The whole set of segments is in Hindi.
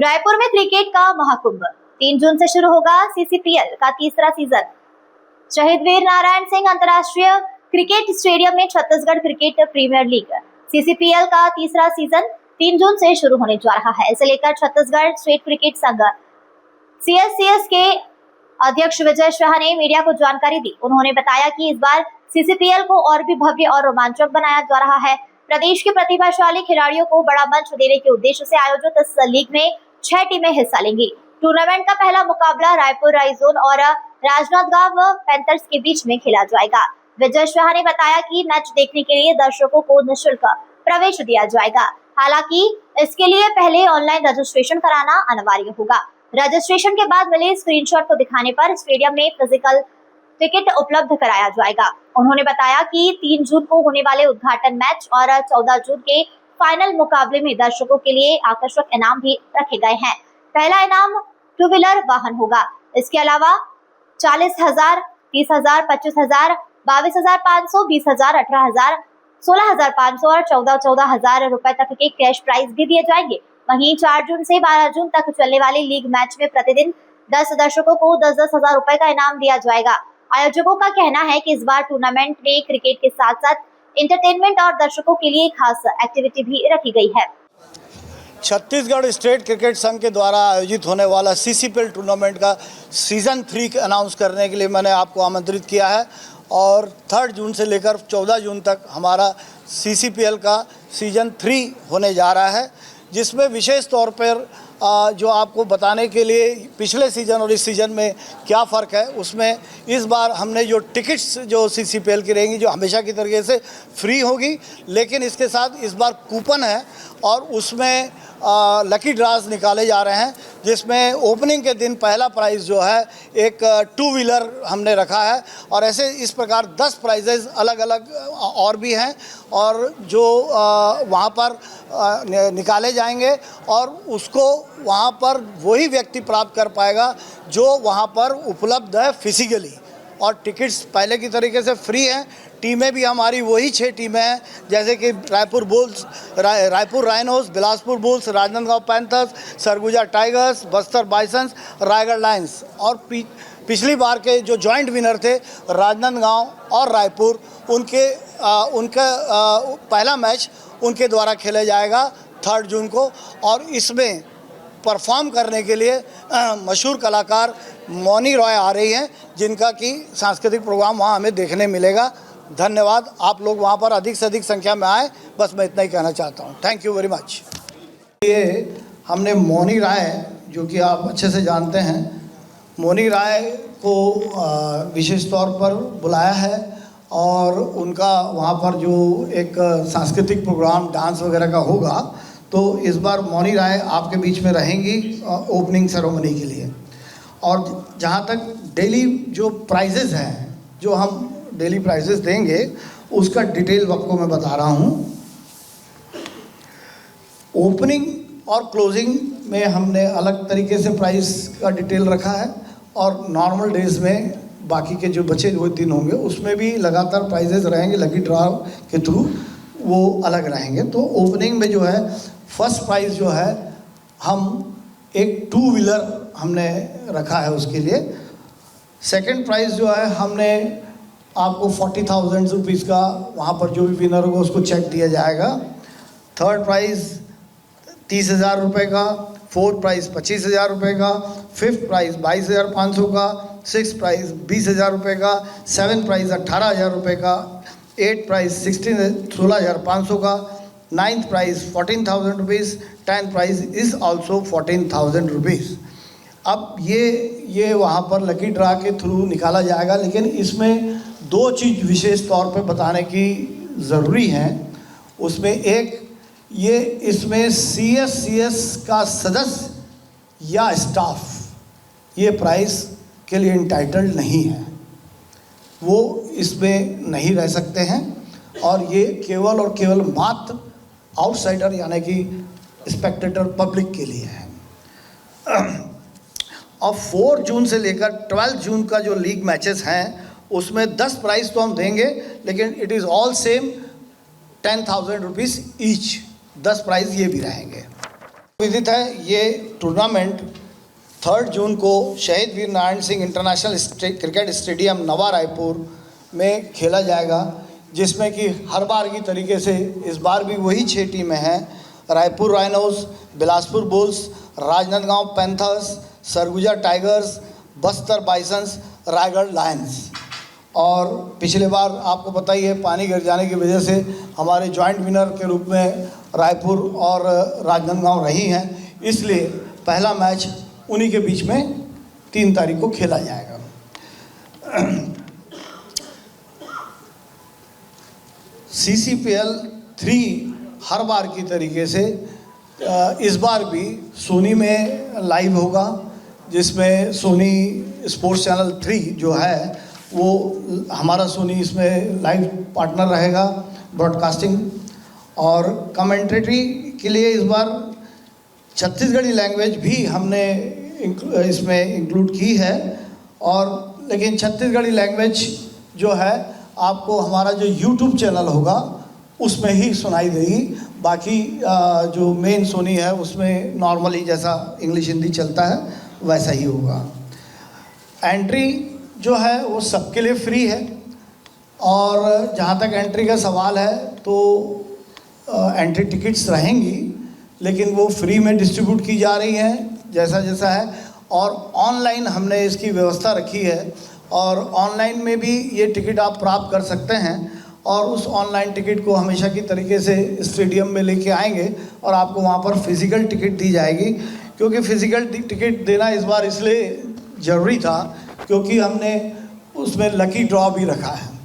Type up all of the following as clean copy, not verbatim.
रायपुर में क्रिकेट का महाकुंभ 3 जून से शुरू होगा सीसीपीएल का तीसरा सीजन। शहीद वीर नारायण सिंह अंतर्राष्ट्रीय क्रिकेट स्टेडियम में Chhattisgarh cricket premier league CCPL का तीसरा सीजन 3 जून से शुरू होने जा रहा है। इसे लेकर छत्तीसगढ़ स्टेट क्रिकेट संघ सीएससीएस के अध्यक्ष विजय शाह ने मीडिया को जानकारी दी। उन्होंने बताया कि इस बार सीसीपीएल को और भी भव्य और रोमांचक बनाया जा रहा है। प्रदेश के प्रतिभाशाली खिलाड़ियों को बड़ा मंच देने के उद्देश्य से आयोजित इस लीग में 6 टीमें हिस्सा लेंगी। टूर्नामेंट का पहला मुकाबला रायपुर राइजोन और राजनांदगांव पैंथर्स के बीच में खेला जाएगा। विजय शाह ने बताया कि मैच देखने के लिए दर्शकों को निःशुल्क प्रवेश दिया जाएगा। हालांकि इसके लिए पहले ऑनलाइन रजिस्ट्रेशन कराना अनिवार्य होगा। रजिस्ट्रेशन के बाद मिले स्क्रीनशॉट को दिखाने पर स्टेडियम में फिजिकल टिकट उपलब्ध कराया जाएगा। उन्होंने बताया कि 3 जून को होने वाले उद्घाटन मैच और 14 जून के फाइनल मुकाबले में दर्शकों के लिए आकर्षक इनाम भी रखे गए हैं। पहला इनाम 2 व्हीलर वाहन होगा। इसके अलावा 40,000, 30,000, 25,000, 22,500, 20,000, 18,000, 16,500 और 14,000 रुपए तक के कैश प्राइज भी दिए जाएंगे। वहीं 4 जून से 12 जून तक चलने वाले लीग मैच में प्रतिदिन 10 दर्शकों को 10-10 हजार रुपए का इनाम दिया जाएगा। आयोजकों का कहना है कि इस बार टूर्नामेंट में क्रिकेट के साथ साथ एंटरटेनमेंट और दर्शकों के लिए खास एक्टिविटी भी रखी गई है। छत्तीसगढ़ स्टेट क्रिकेट संघ के द्वारा आयोजित होने वाला सीसीपीएल टूर्नामेंट का सीज़न 3 अनाउंस करने के लिए मैंने आपको आमंत्रित किया है और 3 जून से लेकर 14 जून तक हमारा सीसीपीएल का सीज़न 3 होने जा रहा है, जिसमें विशेष तौर पर जो आपको बताने के लिए पिछले सीज़न और इस सीज़न में क्या फ़र्क है, उसमें इस बार हमने जो टिकट्स जो सीसीपीएल की रहेंगी जो हमेशा की तरीके से फ्री होगी, लेकिन इसके साथ इस बार कूपन है और उसमें लकी ड्राज निकाले जा रहे हैं, जिसमें ओपनिंग के दिन पहला प्राइज़ जो है एक 2 व्हीलर हमने रखा है और ऐसे इस प्रकार 10 प्राइजेज़ अलग अलग और भी हैं और जो वहाँ पर निकाले जाएंगे और उसको वहाँ पर वही व्यक्ति प्राप्त कर पाएगा जो वहाँ पर उपलब्ध है फिजिकली। और टिकट्स पहले की तरीके से फ्री हैं। टीमें भी हमारी वही 6 टीमें हैं, जैसे कि Raipur bulls, Raipur rhinos, Bilaspur bulls, Rajnandgaon panthers, Surguja tigers, Bastar बाइसन्स, Raigarh lions और पिछली बार के जो जॉइंट विनर थे राजनांदगांव और रायपुर, उनका पहला मैच उनके द्वारा खेला जाएगा 3 जून को। और इसमें परफॉर्म करने के लिए मशहूर कलाकार मौनी रॉय आ रही हैं, जिनका कि सांस्कृतिक प्रोग्राम वहाँ हमें देखने मिलेगा। धन्यवाद। आप लोग वहाँ पर अधिक से अधिक संख्या में आए, बस मैं इतना ही कहना चाहता हूँ। Thank you very much. ये हमने मौनी राय, जो कि आप अच्छे से जानते हैं, मौनी राय को विशेष तौर पर बुलाया है और उनका वहाँ पर जो एक सांस्कृतिक प्रोग्राम डांस वगैरह का होगा, तो इस बार मौनी राय आपके बीच में रहेंगी ओपनिंग सेरेमनी के लिए। और जहाँ तक डेली जो प्राइजेज़ हैं, जो हम डेली प्राइजेज़ देंगे, उसका डिटेल आपको मैं बता रहा हूँ। ओपनिंग और क्लोजिंग में हमने अलग तरीके से प्राइस का डिटेल रखा है और नॉर्मल डेज में बाकी के जो बचे हुए दिन होंगे उसमें भी लगातार प्राइजेज़ रहेंगे, लकी ड्रा के थ्रू वो अलग रहेंगे। तो ओपनिंग में जो है फर्स्ट प्राइज़ जो है हम एक 2 व्हीलर हमने रखा है उसके लिए। सेकंड प्राइज़ जो है हमने आपको 40,000 रुपीज़ का वहाँ पर जो भी विनर होगा उसको चेक दिया जाएगा। थर्ड प्राइज़ 30,000 रुपये का, फोर्थ प्राइज़ 25,000 रुपये का, फिफ्थ प्राइज़ 22,500 का, सिक्स प्राइज़ 20,000 रुपये का, सेवन प्राइज़ 18,000 रुपये का, एट प्राइज़ 16,500 का, ninth prize 14,000 rupees, 10th prize is also 14,000 rupees. अब ये वहाँ पर लकी ड्रा के थ्रू निकाला जाएगा, लेकिन इसमें 2 चीज़ विशेष तौर पे बताने की ज़रूरी है। उसमें एक ये इसमें सीएससीएस का सदस्य या स्टाफ ये प्राइज़ के लिए इंटाइटल्ड नहीं है, वो इसमें नहीं रह सकते हैं और ये केवल और केवल मात्र आउटसाइडर यानी कि स्पेक्टेटर पब्लिक के लिए है। और 4 जून से लेकर 12 जून का जो लीग मैचेस हैं उसमें 10 प्राइज़ तो हम देंगे, लेकिन it is all same 10,000 rupees each. 10 prize ये भी रहेंगे। विदित है, ये टूर्नामेंट 3 जून को Shaheed Veer Narayan Singh international cricket stadium Nava Raipur में खेला जाएगा, जिसमें कि हर बार की तरीके से इस बार भी वही 6 टीमें हैं। Raipur rhinos, Bilaspur bulls, Rajnandgaon panthers, Surguja tigers, Bastar bisons, Raigarh lions. और पिछले बार आपको पता ही है, पानी गिर जाने की वजह से हमारे जॉइंट विनर के रूप में रायपुर और राजनांदगांव रही हैं, इसलिए पहला मैच उन्हीं के बीच में 3 तारीख को खेला जाएगा। CCPL 3 हर बार की तरीके से इस बार भी सोनी में लाइव होगा, जिसमें सोनी स्पोर्ट्स चैनल 3 जो है वो हमारा सोनी इसमें लाइव पार्टनर रहेगा ब्रॉडकास्टिंग। और कमेंट्रेटरी के लिए इस बार छत्तीसगढ़ी लैंग्वेज भी हमने इसमें इंक्लूड की है, और लेकिन छत्तीसगढ़ी लैंग्वेज जो है आपको हमारा जो YouTube चैनल होगा उसमें ही सुनाई देगी। बाकी जो मेन सोनी है उसमें नॉर्मली जैसा इंग्लिश हिंदी चलता है वैसा ही होगा। एंट्री जो है वो सबके लिए फ्री है, और जहाँ तक एंट्री का सवाल है तो एंट्री टिकट्स रहेंगी, लेकिन वो फ्री में डिस्ट्रीब्यूट की जा रही हैं जैसा जैसा है। और ऑनलाइन हमने इसकी व्यवस्था रखी है, और ऑनलाइन में भी ये टिकट आप प्राप्त कर सकते हैं, और उस ऑनलाइन टिकट को हमेशा की तरीके से स्टेडियम में लेके आएंगे और आपको वहाँ पर फिज़िकल टिकट दी जाएगी। क्योंकि फ़िज़िकल टिकट देना इस बार इसलिए ज़रूरी था क्योंकि हमने उसमें लकी ड्रॉ भी रखा है।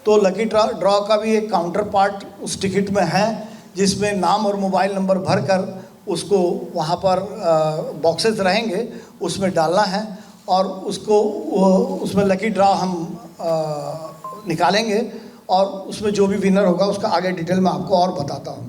तो लकी ड्रॉ का भी एक काउंटर पार्ट उस टिकट में है, जिसमें नाम और मोबाइल नंबर भरकर उसको वहाँ पर बॉक्सेस रहेंगे उसमें डालना है, और उसको उसमें लकी ड्रॉ हम निकालेंगे, और उसमें जो भी विनर होगा उसका आगे डिटेल में आपको और बताता हूँ।